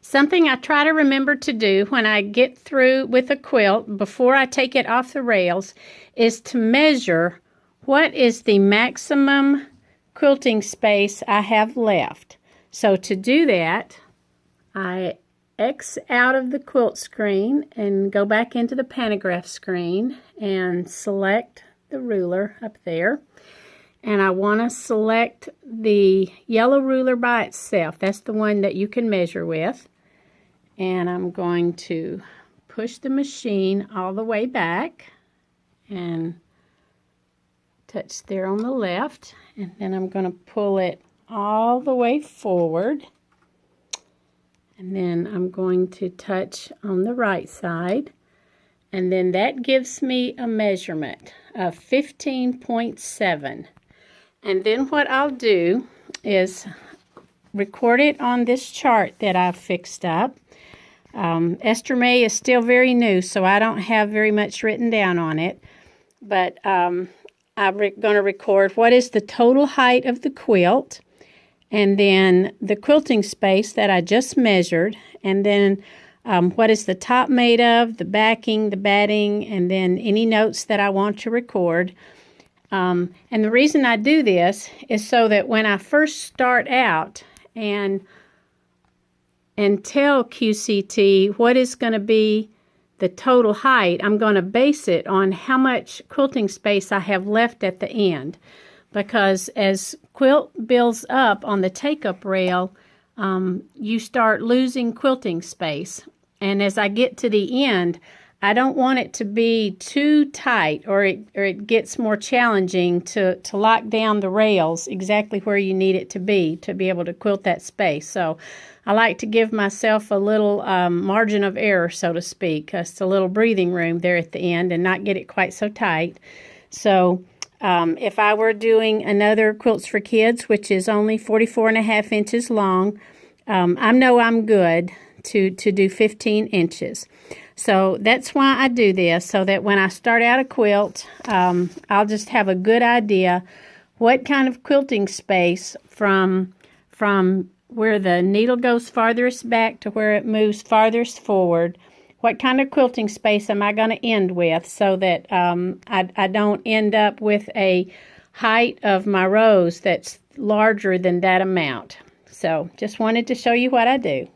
Something I try to remember to do when I get through with a quilt before I take it off the rails is to measure what is the maximum quilting space I have left. So to do that, I X out of the quilt screen and go back into the pantograph screen and select the ruler up there. And I want to select the yellow ruler by itself. That's the one that you can measure with. And I'm going to push the machine all the way back and touch there on the left. And then I'm going to pull it all the way forward. And then I'm going to touch on the right side. And then that gives me a measurement of 15.7. And then what I'll do is record it on this chart that I've fixed up. Esther May is still very new, so I don't have very much written down on it. But I'm going to record what is the total height of the quilt, and then the quilting space that I just measured, and then what is the top made of, the backing, the batting, and then any notes that I want to record. And the reason I do this is so that when I first start out and tell QCT what is going to be the total height, I'm going to base it on how much quilting space I have left at the end. Because as quilt builds up on the take-up rail, you start losing quilting space. And as I get to the end, I don't want it to be too tight, or it gets more challenging to lock down the rails exactly where you need it to be able to quilt that space. So I like to give myself a little margin of error, so to speak, just a little breathing room there at the end and not get it quite so tight. So if I were doing another Quilts for Kids, which is only 44.5 inches long, I know I'm good to do 15 inches. So that's why I do this, so that when I start out a quilt, I'll just have a good idea what kind of quilting space from where the needle goes farthest back to where it moves farthest forward. What kind of quilting space am I going to end with, so that I don't end up with a height of my rows that's larger than that amount. So just wanted to show you what I do.